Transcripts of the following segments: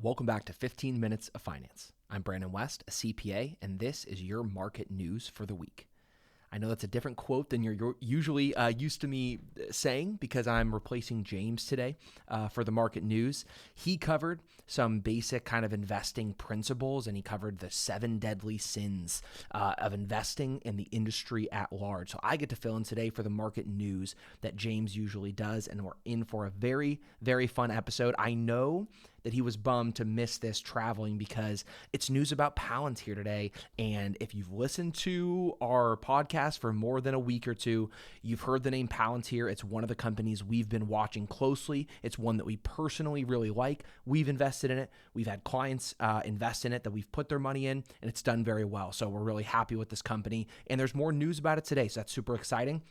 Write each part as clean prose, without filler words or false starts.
Welcome back to 15 Minutes of Finance. I'm Brandon West, a CPA, and this is your market news for the week. I know that's a different quote than you're usually used to me saying because I'm replacing James today for the market news. He covered some basic kind of investing principles, and he covered the 7 deadly sins of investing in the industry at large. So I get to fill in today for the market news that James usually does, and we're in for a very, very fun episode. I know that he was bummed to miss this traveling because it's news about Palantir today. And if you've listened to our podcast for more than a week or two, you've heard the name Palantir. It's one of the companies we've been watching closely. It's one that we personally really like. We've invested in it. We've had clients invest in it that we've put their money in, and it's done very well. So we're really happy with this company. And there's more news about it today, so that's super exciting.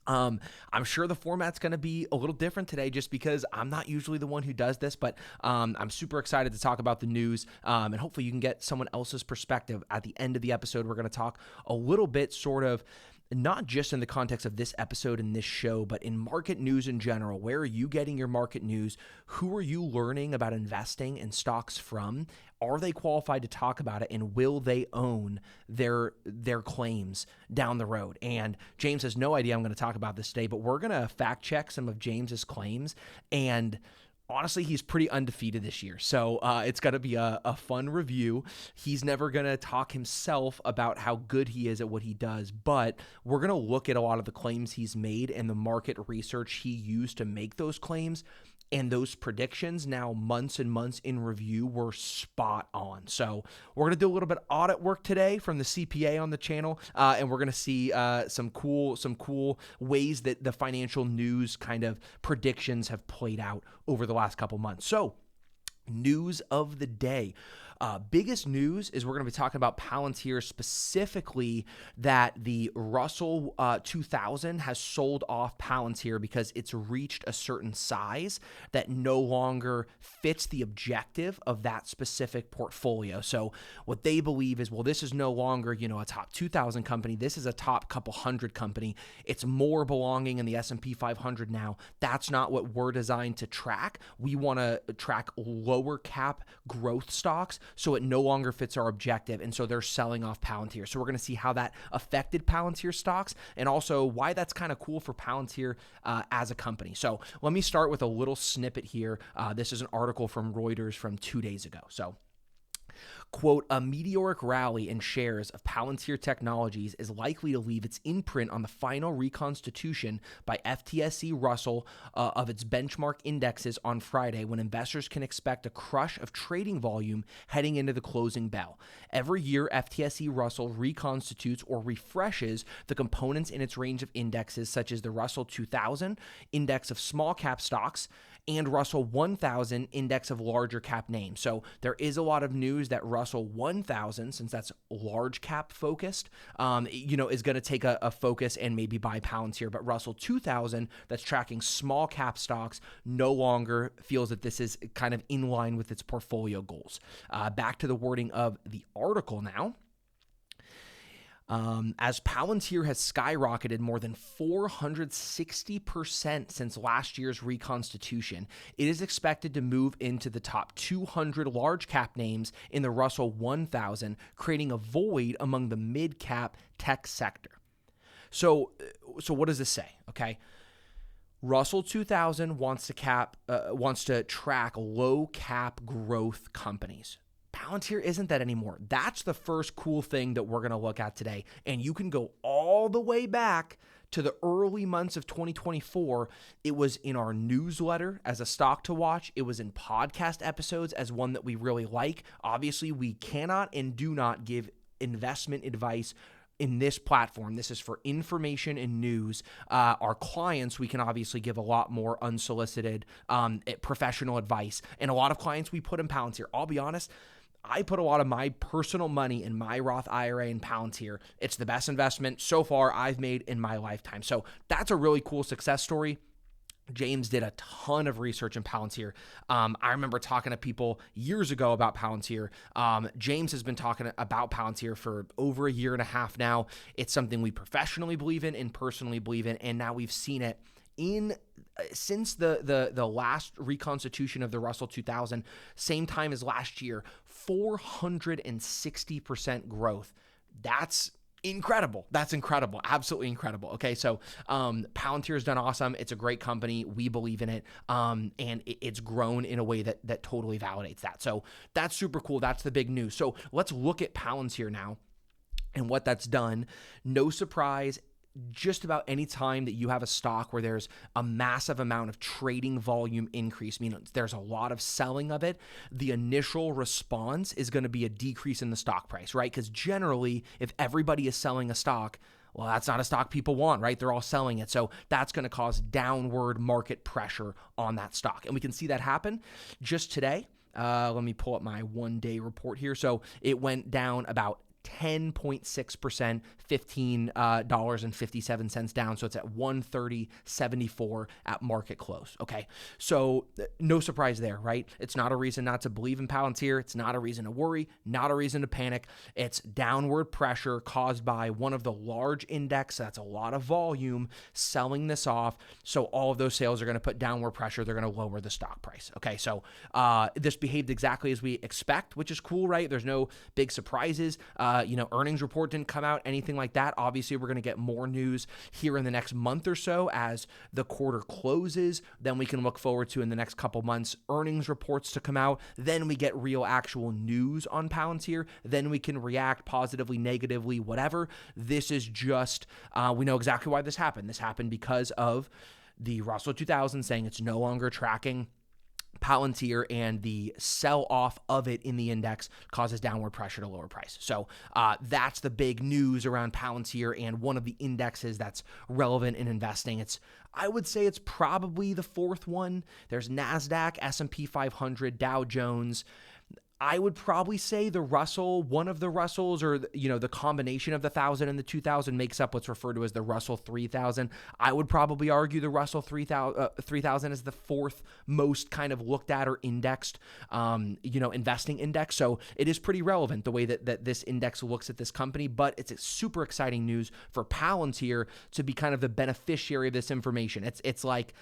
I'm sure the format's going to be a little different today just because I'm not usually the one who does this, but I'm super excited to talk about the news, and hopefully you can get someone else's perspective. At the end of the episode, we're going to talk a little bit sort of not just in the context of this episode and this show, but in market news in general. Where are you getting your market news? Who are you learning about investing in stocks from? Are they qualified to talk about it, and will they own their claims down the road? And James has no idea I'm going to talk about this today, but we're going to fact check some of James's claims, and honestly, he's pretty undefeated this year. So it's going to be a fun review. He's never going to talk himself about how good he is at what he does, but we're going to look at a lot of the claims he's made and the market research he used to make those claims. And those predictions now months and months in review were spot on. So we're going to do a little bit of audit work today from the CPA on the channel. And we're going to see some cool ways that the financial news kind of predictions have played out over the last couple months. So news of the day. Biggest news is we're going to be talking about Palantir, specifically that the Russell 2000 has sold off Palantir because it's reached a certain size that no longer fits the objective of that specific portfolio. So what they believe is, well, this is no longer, a top 2,000 company. This is a top couple hundred company. It's more belonging in the S&P 500 now. That's not what we're designed to track. We want to track lower cap growth stocks, so it no longer fits our objective, and so they're selling off Palantir. So we're going to see how that affected Palantir stocks and also why that's kind of cool for Palantir as a company. So let me start with a little snippet here. This is an article from Reuters from 2 days ago. So, quote, a meteoric rally in shares of Palantir Technologies is likely to leave its imprint on the final reconstitution by FTSE Russell of its benchmark indexes on Friday, when investors can expect a crush of trading volume heading into the closing bell. Every year, FTSE Russell reconstitutes or refreshes the components in its range of indexes, such as the Russell 2000 index of small cap stocks and Russell 1000 index of larger cap names. So there is a lot of news that Russell 1000, since that's large cap focused, is going to take a focus and maybe buy Palantir. But Russell 2000, that's tracking small cap stocks, no longer feels that this is kind of in line with its portfolio goals. Back to the wording of the article now. As Palantir has skyrocketed more than 460% since last year's reconstitution, it is expected to move into the top 200 large cap names in the Russell 1000, creating a void among the mid-cap tech sector. So what does this say? Okay. Russell 2000 wants to track low cap growth companies. Palantir isn't that anymore. That's the first cool thing that we're going to look at today. And you can go all the way back to the early months of 2024. It was in our newsletter as a stock to watch. It was in podcast episodes as one that we really like. Obviously, we cannot and do not give investment advice in this platform. This is for information and news. Our clients, we can obviously give a lot more unsolicited professional advice. And a lot of clients we put in Palantir. I'll be honest, I put a lot of my personal money in my Roth IRA in Palantir. It's the best investment so far I've made in my lifetime. So that's a really cool success story. James did a ton of research in Palantir. I remember talking to people years ago about Palantir. James has been talking about Palantir for over a year and a half now. It's something we professionally believe in and personally believe in, and now we've seen it since the last reconstitution of the Russell 2000, same time as last year, 460% growth. That's incredible. That's incredible. Absolutely incredible. Okay. So, Palantir has done awesome. It's a great company. We believe in it. And it's grown in a way that totally validates that. So that's super cool. That's the big news. So let's look at Palantir now and what that's done. No surprise, just about any time that you have a stock where there's a massive amount of trading volume increase, meaning there's a lot of selling of it, the initial response is going to be a decrease in the stock price, right? Because generally, if everybody is selling a stock, well, that's not a stock people want, right? They're all selling it. So that's going to cause downward market pressure on that stock. And we can see that happen just today. Let me pull up my one-day report here. So it went down about 10.6%, $15.57 down. So it's at 130.74 at market close. Okay. So no surprise there, right? It's not a reason not to believe in Palantir. It's not a reason to worry, not a reason to panic. It's downward pressure caused by one of the large index. That's a lot of volume selling this off. So all of those sales are going to put downward pressure. They're going to lower the stock price. Okay. So, this behaved exactly as we expect, which is cool, right? There's no big surprises. Earnings report didn't come out, anything like that. Obviously, we're going to get more news here in the next month or so as the quarter closes. Then we can look forward to, in the next couple months, earnings reports to come out. Then we get real actual news on Palantir. Then we can react positively, negatively, whatever. This is just, we know exactly why this happened. This happened because of the Russell 2000 saying it's no longer tracking Palantir, and the sell-off of it in the index causes downward pressure to lower price. So that's the big news around Palantir and one of the indexes that's relevant in investing. I would say it's probably the fourth one. There's NASDAQ, S&P 500, Dow Jones. I would probably say the Russell, one of the Russells, or the combination of the 1,000 and the 2,000 makes up what's referred to as the Russell 3000. I would probably argue the Russell 3000 is the fourth most kind of looked at or indexed, investing index. So it is pretty relevant the way that this index looks at this company. But it's a super exciting news for Palantir to be kind of the beneficiary of this information. It's like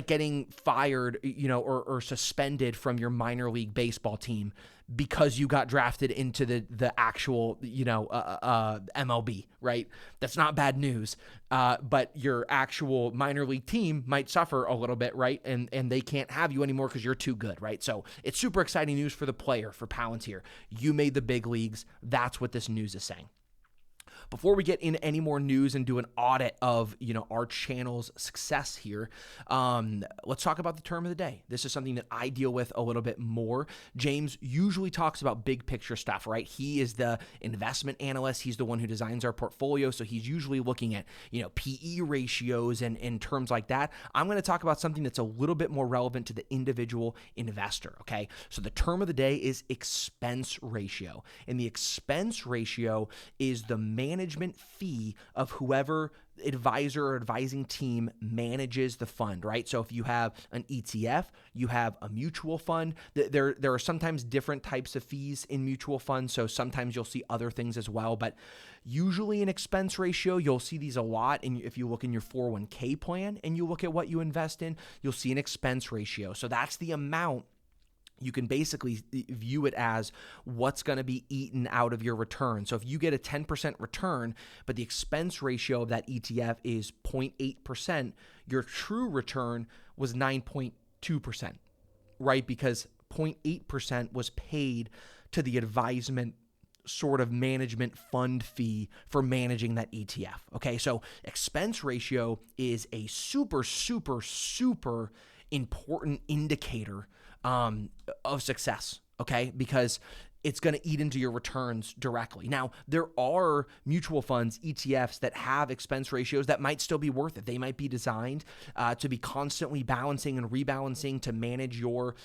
getting fired, or suspended from your minor league baseball team because you got drafted into the actual, MLB, right? That's not bad news. But your actual minor league team might suffer a little bit, right? And they can't have you anymore because you're too good, right? So it's super exciting news for the player, for Palantir. You made the big leagues. That's what this news is saying. Before we get into any more news and do an audit of, our channel's success here, let's talk about the term of the day. This is something that I deal with a little bit more. James usually talks about big picture stuff, right? He is the investment analyst. He's the one who designs our portfolio. So he's usually looking at, PE ratios and terms like that. I'm going to talk about something that's a little bit more relevant to the individual investor, okay? So the term of the day is expense ratio. And the expense ratio is the management fee of whoever advisor or advising team manages the fund, right? So if you have an ETF, you have a mutual fund, there are sometimes different types of fees in mutual funds. So sometimes you'll see other things as well, but usually an expense ratio, you'll see these a lot. And if you look in your 401k plan and you look at what you invest in, you'll see an expense ratio. So that's the amount. You can basically view it as what's going to be eaten out of your return. So if you get a 10% return, but the expense ratio of that ETF is 0.8%, your true return was 9.2%, right? Because 0.8% was paid to the advisement sort of management fund fee for managing that ETF. Okay, so expense ratio is a super, super, super important indicator of success, okay? Because it's going to eat into your returns directly. Now, there are mutual funds, ETFs that have expense ratios that might still be worth it. They might be designed to be constantly balancing and rebalancing to manage your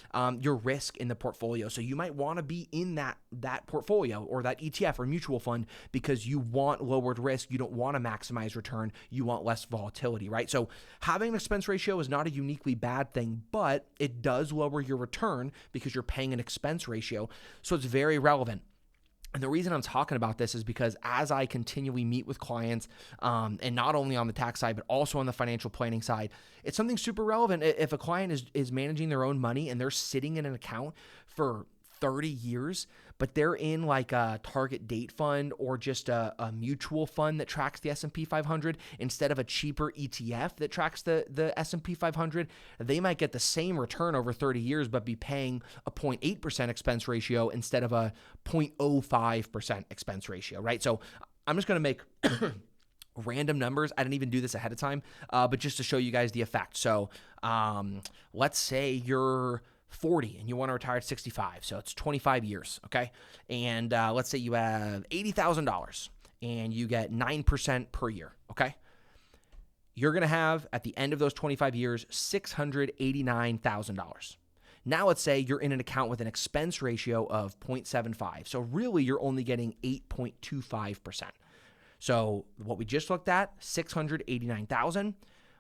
risk in the portfolio. So you might want to be in that portfolio or that ETF or mutual fund because you want lowered risk. You don't want to maximize return. You want less volatility, right? So having an expense ratio is not a uniquely bad thing, but it does lower your return because you're paying an expense ratio. So it's very relevant. And the reason I'm talking about this is because as I continually meet with clients, and not only on the tax side, but also on the financial planning side, it's something super relevant. If a client is managing their own money and they're sitting in an account for 30 years, but they're in like a target date fund or just a mutual fund that tracks the S&P 500 instead of a cheaper ETF that tracks the S&P 500, they might get the same return over 30 years, but be paying a 0.8% expense ratio instead of a 0.05% expense ratio, right? So I'm just going to make random numbers. I didn't even do this ahead of time, but just to show you guys the effect. So let's say you're 40 and you want to retire at 65. So it's 25 years. Okay. And let's say you have $80,000 and you get 9% per year. Okay. You're going to have at the end of those 25 years, $689,000. Now let's say you're in an account with an expense ratio of 0.75. So really you're only getting 8.25%. So what we just looked at, 689,000.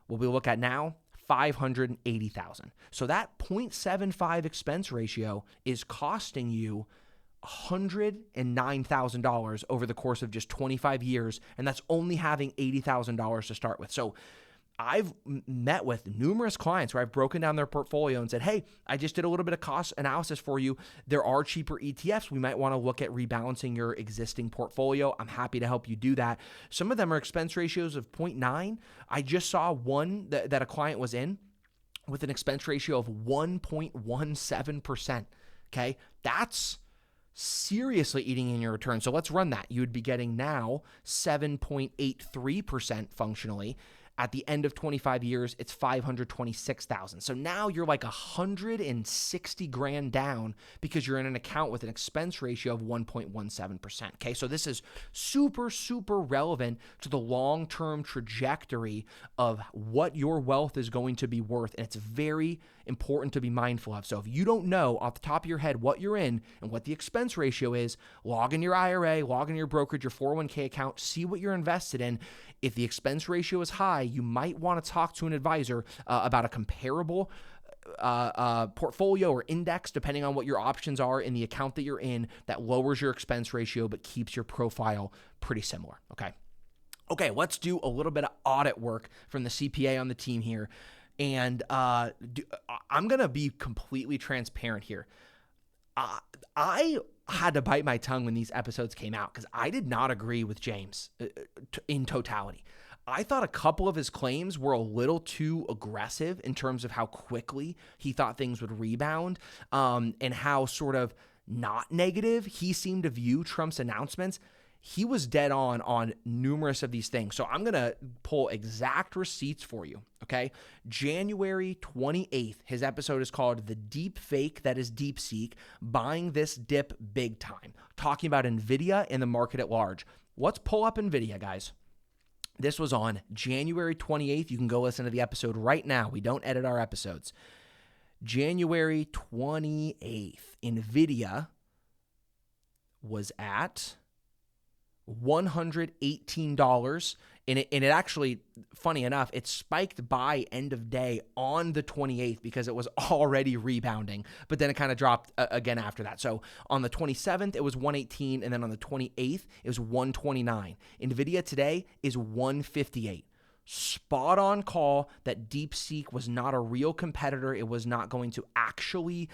What we look at now, 580,000. So that 0.75 expense ratio is costing you $109,000 over the course of just 25 years, and that's only having $80,000 to start with. So I've met with numerous clients where I've broken down their portfolio and said, hey, I just did a little bit of cost analysis for you. There are cheaper ETFs. We might want to look at rebalancing your existing portfolio. I'm happy to help you do that. Some of them are expense ratios of 0.9. I just saw one that a client was in with an expense ratio of 1.17%. Okay, that's seriously eating in your return. So let's run that. You would be getting now 7.83% functionally. At the end of 25 years, it's 526,000. So now you're like 160 grand down because you're in an account with an expense ratio of 1.17%. Okay, so this is super, super relevant to the long-term trajectory of what your wealth is going to be worth. And it's very important to be mindful of. So if you don't know off the top of your head what you're in and what the expense ratio is, log in your IRA, log in your brokerage, your 401k account, see what you're invested in. If the expense ratio is high, you might want to talk to an advisor about a comparable portfolio or index, depending on what your options are in the account that you're in, that lowers your expense ratio but keeps your profile pretty similar. Okay, let's do a little bit of audit work from the CPA on the team here. And I'm going to be completely transparent here. I had to bite my tongue when these episodes came out because I did not agree with James in totality. I thought a couple of his claims were a little too aggressive in terms of how quickly he thought things would rebound, and how sort of not negative he seemed to view Trump's announcements. He was dead on numerous of these things. So I'm going to pull exact receipts for you, okay? January 28th, his episode is called The Deep Fake That Is DeepSeek, Buying This Dip Big Time, talking about NVIDIA and the market at large. Let's pull up NVIDIA, guys. This was on January 28th. You can go listen to the episode right now. We don't edit our episodes. January 28th, NVIDIA was at $118, and it actually, funny enough, it spiked by end of day on the 28th because it was already rebounding, but then it kind of dropped again after that. So on the 27th, it was 118, and then on the 28th, it was 129. NVIDIA today is 158. Spot on call that DeepSeek was not a real competitor. It was not going to actually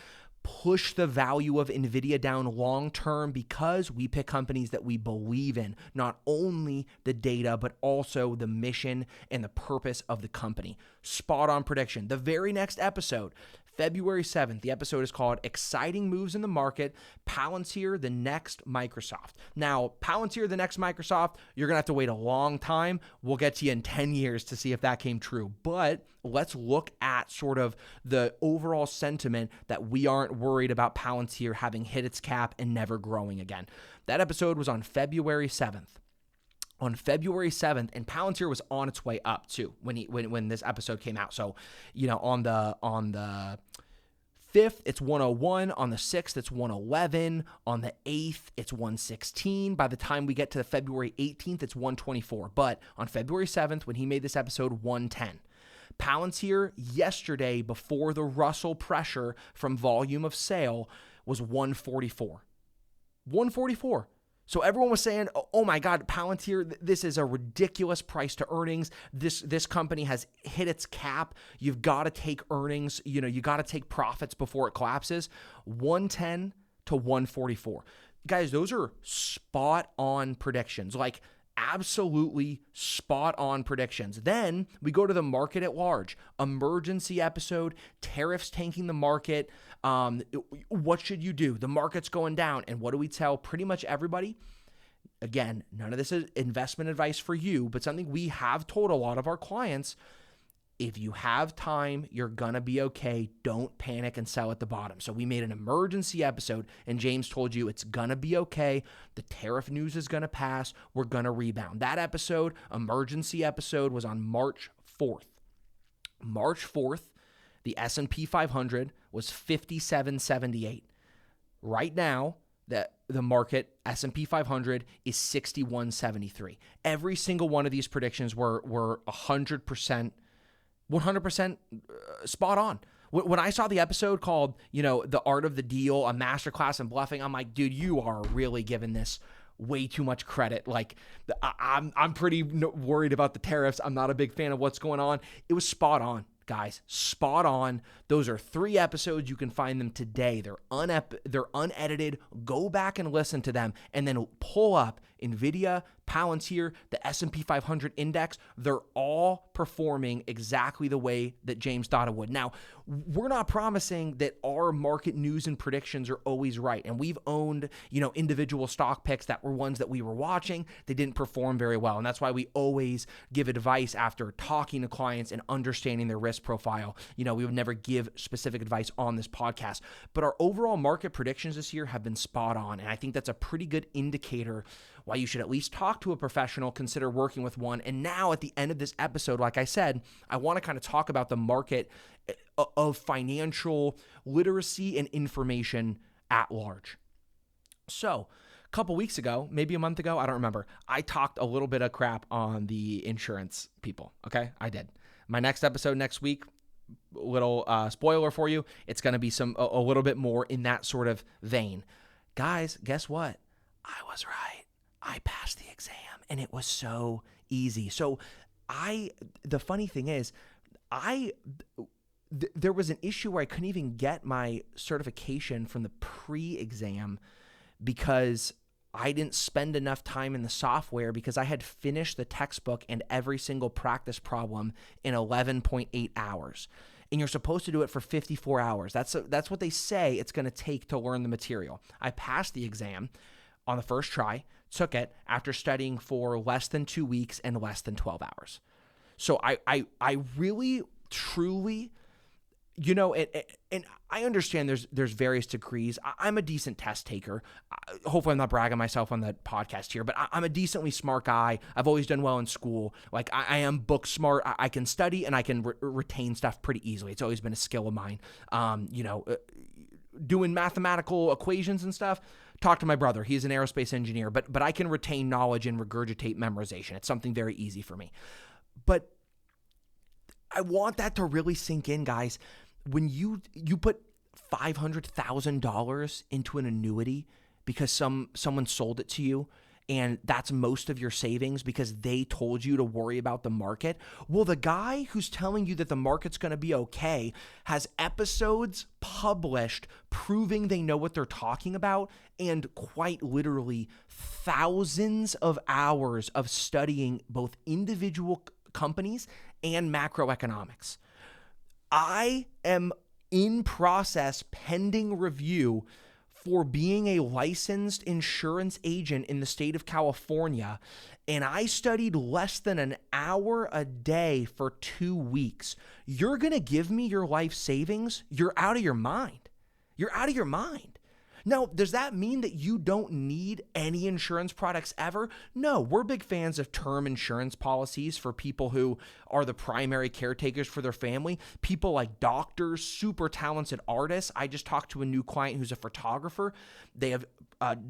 push the value of NVIDIA down long-term because we pick companies that we believe in, not only the data, but also the mission and the purpose of the company. Spot on prediction. The very next episode, February 7th, the episode is called Exciting Moves in the Market, Palantir, the Next Microsoft. Now, Palantir, the next Microsoft, you're going to have to wait a long time. We'll get to you in 10 years to see if that came true. But let's look at sort of the overall sentiment that we aren't worried about Palantir having hit its cap and never growing again. That episode was on February 7th. On February 7th, and Palantir was on its way up too when this episode came out. So, on the 5th, it's 101. On the 6th, it's 111. On the 8th, it's 116. By the time we get to the February 18th, it's 124. But on February 7th, when he made this episode, 110. Palantir yesterday, before the Russell pressure from volume of sale, was 144. 144. So everyone was saying, oh my God, Palantir, this is a ridiculous price to earnings. This company has hit its cap. You've got to take earnings, you got to take profits before it collapses. 110 to 144. Guys, those are spot on predictions. Like absolutely spot on predictions. Then we go to the market at large. Emergency episode, tariffs tanking the market. What should you do? The market's going down. And what do we tell pretty much everybody? Again, none of this is investment advice for you, but something we have told a lot of our clients. If you have time, you're going to be okay. Don't panic and sell at the bottom. So we made an emergency episode, and James told you it's going to be okay. The tariff news is going to pass. We're going to rebound. That episode, emergency episode, was on March 4th. March 4th, the S&P 500 was 5778. Right now, the market, S&P 500, is 6173. Every single one of these predictions were 100% spot on. When I saw the episode called, The Art of the Deal, a masterclass in bluffing, I'm like, dude, you are really giving this way too much credit. Like, I'm pretty worried about the tariffs. I'm not a big fan of what's going on. It was spot on, guys. Spot on. Those are 3 episodes. You can find them today. They're unedited. Go back and listen to them, and then pull up NVIDIA, Palantir, the S&P 500 index. They're all performing exactly the way that James thought it would. Now, we're not promising that our market news and predictions are always right. And we've owned, individual stock picks that were ones that we were watching. They didn't perform very well. And that's why we always give advice after talking to clients and understanding their risk profile. We would never give specific advice on this podcast. But our overall market predictions this year have been spot on. And I think that's a pretty good indicator why you should at least talk to a professional, consider working with one. And now at the end of this episode, like I said, I want to kind of talk about the market of financial literacy and information at large. So a couple weeks ago, maybe a month ago, I don't remember, I talked a little bit of crap on the insurance people. Okay, I did. My next episode next week, little spoiler for you, it's going to be a little bit more in that sort of vein. Guys, guess what? I was right. I passed the exam, and it was so easy. So the funny thing is, there was an issue where I couldn't even get my certification from the pre-exam because I didn't spend enough time in the software, because I had finished the textbook and every single practice problem in 11.8 hours. And you're supposed to do it for 54 hours. That's what they say it's going to take to learn the material. I passed the exam on the first try, took it after studying for less than 2 weeks and less than 12 hours. So I really, truly, and I understand there's various degrees. I'm a decent test taker. Hopefully I'm not bragging myself on the podcast here, but I'm a decently smart guy. I've always done well in school. Like I am book smart. I can study and I can retain stuff pretty easily. It's always been a skill of mine. Doing mathematical equations and stuff, talk to my brother. He's an aerospace engineer, but I can retain knowledge and regurgitate memorization. It's something very easy for me. But I want that to really sink in, guys. When you put $500,000 into an annuity because someone sold it to you, and that's most of your savings because they told you to worry about the market. Well, the guy who's telling you that the market's going to be okay has episodes published proving they know what they're talking about, and quite literally thousands of hours of studying both individual companies and macroeconomics. I am in process, pending review, for being a licensed insurance agent in the state of California, and I studied less than an hour a day for 2 weeks. You're going to give me your life savings? You're out of your mind. You're out of your mind. Now, does that mean that you don't need any insurance products ever? No, we're big fans of term insurance policies for people who are the primary caretakers for their family. People like doctors, super talented artists. I just talked to a new client who's a photographer. They have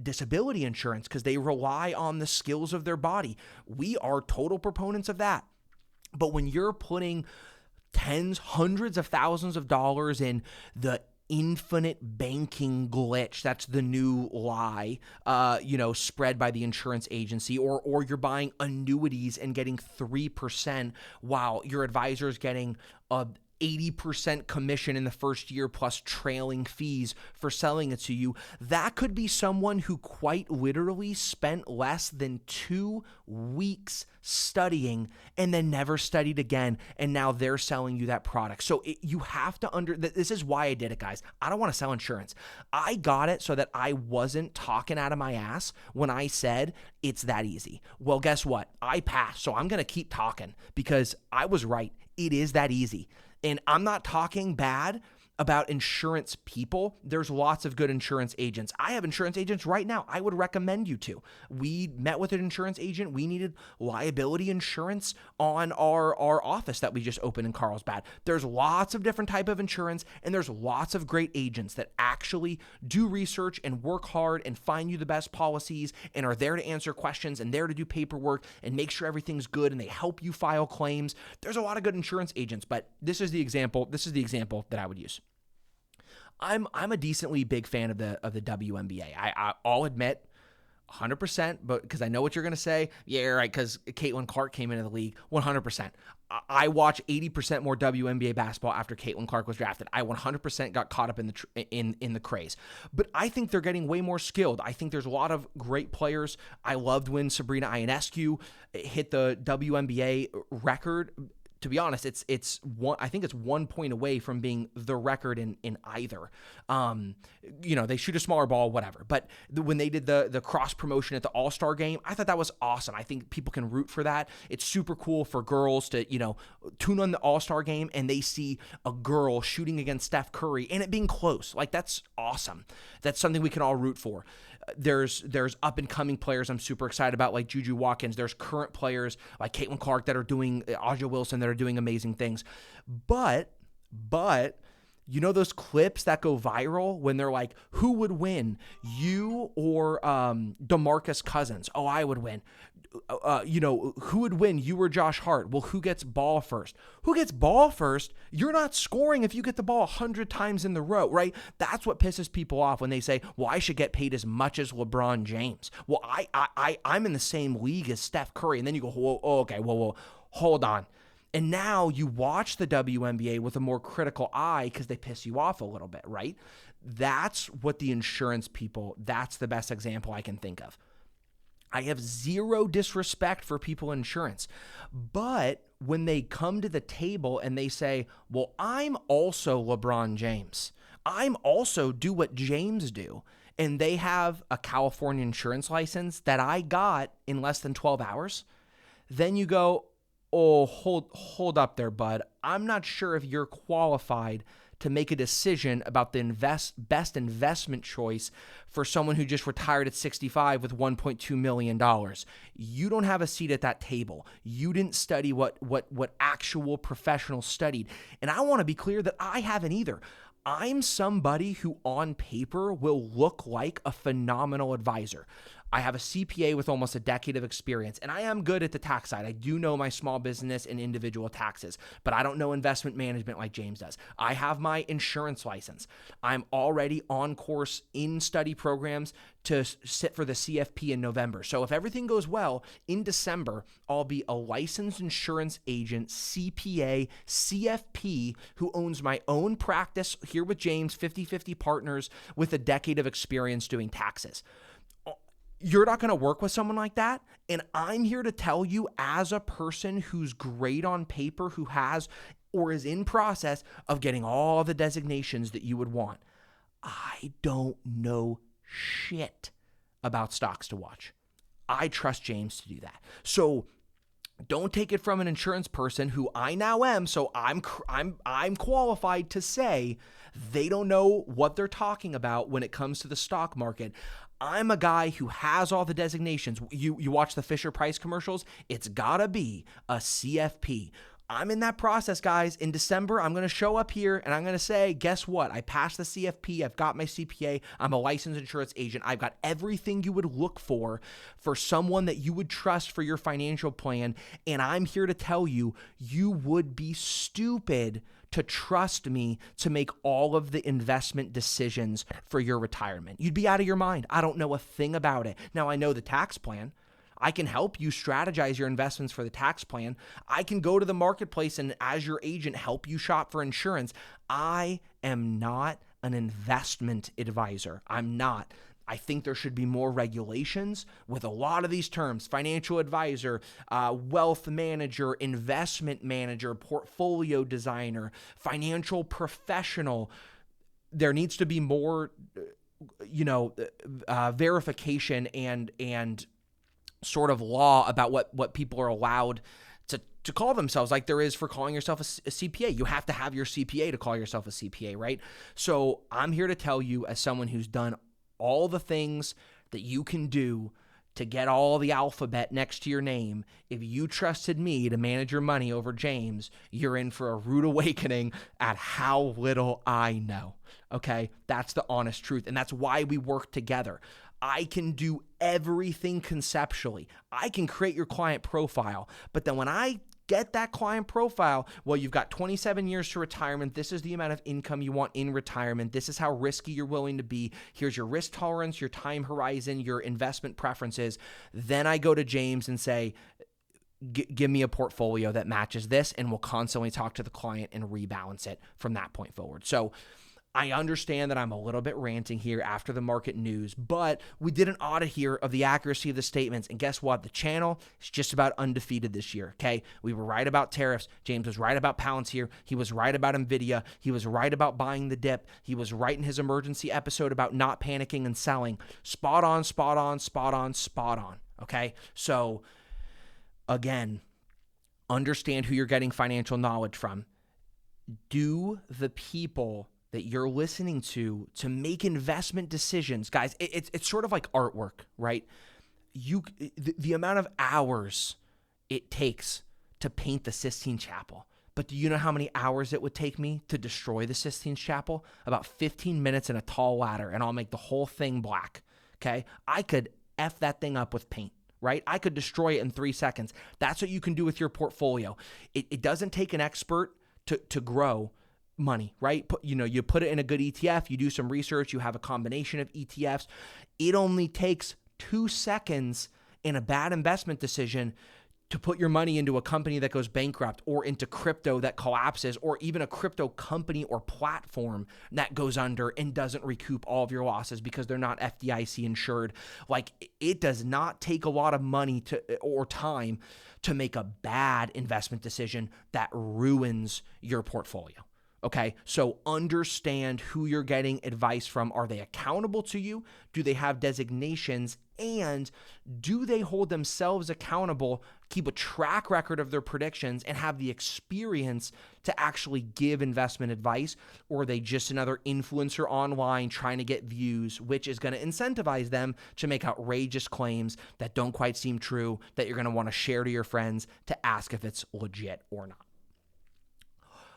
disability insurance because they rely on the skills of their body. We are total proponents of that. But when you're putting tens, hundreds of thousands of dollars in the infinite banking glitch. That's the new lie, spread by the insurance agency, or you're buying annuities and getting 3% while your advisor is getting a 80% commission in the first year plus trailing fees for selling it to you. That could be someone who quite literally spent less than 2 weeks studying and then never studied again, and now they're selling you that product. So you have to this is why I did it, guys. I don't want to sell insurance. I got it so that I wasn't talking out of my ass when I said it's that easy. Well, guess what? I passed, so I'm going to keep talking because I was right. It is that easy. And I'm not talking bad about insurance people. There's lots of good insurance agents. I have insurance agents right now I would recommend you to. We met with an insurance agent. We needed liability insurance on our office that we just opened in Carlsbad. There's lots of different type of insurance, and there's lots of great agents that actually do research and work hard and find you the best policies and are there to answer questions and there to do paperwork and make sure everything's good, and they help you file claims. There's a lot of good insurance agents, but this is the example that I would use. I'm a decently big fan of the WNBA. I'll admit 100%, but because I know what you're going to say. Yeah, right, because Caitlin Clark came into the league. 100%. I watch 80% more WNBA basketball after Caitlin Clark was drafted. I 100% got caught up in the craze. But I think they're getting way more skilled. I think there's a lot of great players. I loved when Sabrina Ionescu hit the WNBA record. To be honest, it's one. I think it's 1 point away from being the record in either. They shoot a smaller ball, whatever. But when they did the cross promotion at the All-Star game, I thought that was awesome. I think people can root for that. It's super cool for girls to tune on the All-Star game and they see a girl shooting against Steph Curry and it being close. Like, that's awesome. That's something we can all root for. There's up and coming players I'm super excited about, like Juju Watkins. There's current players like Caitlin Clark that are doing Aja Wilson that are doing amazing things. But those clips that go viral when they're like, who would win, you or DeMarcus Cousins? Oh, I would win. Who would win, you or Josh Hart? Well, who gets ball first? Who gets ball first? You're not scoring if you get the ball 100 times in the row, right? That's what pisses people off when they say, well, I should get paid as much as LeBron James. Well, I'm in the same league as Steph Curry. And then you go, whoa, hold on. And now you watch the WNBA with a more critical eye because they piss you off a little bit, right? That's what the insurance people, that's the best example I can think of. I have zero disrespect for people in insurance, but when they come to the table and they say, well, I'm also LeBron James, I'm also do what James do, and they have a California insurance license that I got in less than 12 hours, then you go, oh, hold up there, bud. I'm not sure if you're qualified to make a decision about the best investment choice for someone who just retired at 65 with $1.2 million. You don't have a seat at that table. You didn't study what actual professionals studied. And I want to be clear that I haven't either. I'm somebody who on paper will look like a phenomenal advisor. I have a CPA with almost a decade of experience, and I am good at the tax side. I do know my small business and individual taxes, but I don't know investment management like James does. I have my insurance license. I'm already on course in study programs to sit for the CFP in November. So if everything goes well, in December, I'll be a licensed insurance agent, CPA, CFP, who owns my own practice here with James, 50-50 partners with a decade of experience doing taxes. You're not going to work with someone like that. And I'm here to tell you, as a person who's great on paper, who has or is in process of getting all the designations that you would want, I don't know shit about stocks to watch. I trust James to do that. So don't take it from an insurance person who I now am. So I'm qualified to say they don't know what they're talking about when it comes to the stock market. I'm a guy who has all the designations. You watch the Fisher-Price commercials, it's gotta be a CFP. I'm in that process, guys. In December, I'm going to show up here and I'm going to say, guess what? I passed the CFP. I've got my CPA. I'm a licensed insurance agent. I've got everything you would look for someone that you would trust for your financial plan. And I'm here to tell you, you would be stupid to trust me to make all of the investment decisions for your retirement. You'd be out of your mind. I don't know a thing about it. Now, I know the tax plan. I can help you strategize your investments for the tax plan. I can go to the marketplace and, as your agent, help you shop for insurance. I am not an investment advisor. I'm not. I think there should be more regulations with a lot of these terms: financial advisor, wealth manager, investment manager, portfolio designer, financial professional. There needs to be more, verification and sort of law about what people are allowed to call themselves, like there is for calling yourself a CPA. You have to have your CPA to call yourself a CPA, right? So I'm here to tell you, as someone who's done all the things that you can do to get all the alphabet next to your name, if you trusted me to manage your money over James, you're in for a rude awakening at how little I know, okay? That's the honest truth, and that's why we work together. I can do everything conceptually. I can create your client profile, but then when I get that client profile, well, you've got 27 years to retirement. This is the amount of income you want in retirement. This is how risky you're willing to be. Here's your risk tolerance, your time horizon, your investment preferences. Then I go to James and say, give me a portfolio that matches this, and we'll constantly talk to the client and rebalance it from that point forward. So I understand that I'm a little bit ranting here after the market news, but we did an audit here of the accuracy of the statements, and guess what? The channel is just about undefeated this year, okay? We were right about tariffs. James was right about Palantir. He was right about NVIDIA. He was right about buying the dip. He was right in his emergency episode about not panicking and selling. Spot on, spot on, spot on, spot on, okay? So, again, understand who you're getting financial knowledge from. Do the people that you're listening to make investment decisions. Guys, it's sort of like artwork, right? The amount of hours it takes to paint the Sistine Chapel. But do you know how many hours it would take me to destroy the Sistine Chapel? About 15 minutes and a tall ladder, and I'll make the whole thing black, okay? I could F that thing up with paint, right? I could destroy it in 3 seconds. That's what you can do with your portfolio. It doesn't take an expert to grow money, right? You put it in a good ETF, you do some research, you have a combination of ETFs. It only takes 2 seconds in a bad investment decision to put your money into a company that goes bankrupt, or into crypto that collapses, or even a crypto company or platform that goes under and doesn't recoup all of your losses because they're not FDIC insured. Like, it does not take a lot of money or time to make a bad investment decision that ruins your portfolio. Okay, so understand who you're getting advice from. Are they accountable to you? Do they have designations? And do they hold themselves accountable, keep a track record of their predictions, and have the experience to actually give investment advice? Or are they just another influencer online trying to get views, which is going to incentivize them to make outrageous claims that don't quite seem true, that you're going to want to share to your friends to ask if it's legit or not?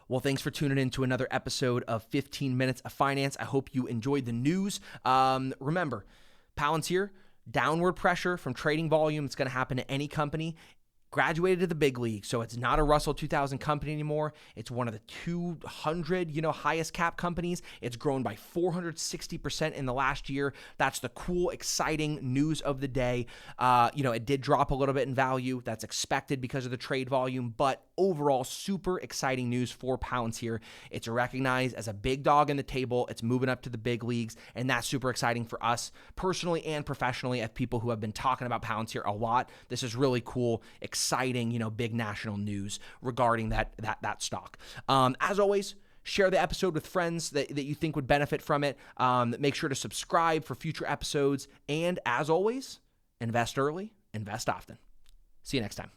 Well, thanks for tuning in to another episode of 15 Minutes of Finance. I hope you enjoyed the news. Remember, Palantir, downward pressure from trading volume. It's going to happen to any company. Graduated to the big league, so it's not a Russell 2000 company anymore. It's one of the 200, highest cap companies. It's grown by 460% in the last year. That's the cool, exciting news of the day. It did drop a little bit in value. That's expected because of the trade volume, but overall, super exciting news for Palantir. It's recognized as a big dog in the table. It's moving up to the big leagues, and that's super exciting for us personally and professionally, as people who have been talking about Palantir a lot. This is really cool, exciting, big national news regarding that stock. As always, share the episode with friends that you think would benefit from it. Make sure to subscribe for future episodes. And as always, invest early, invest often. See you next time.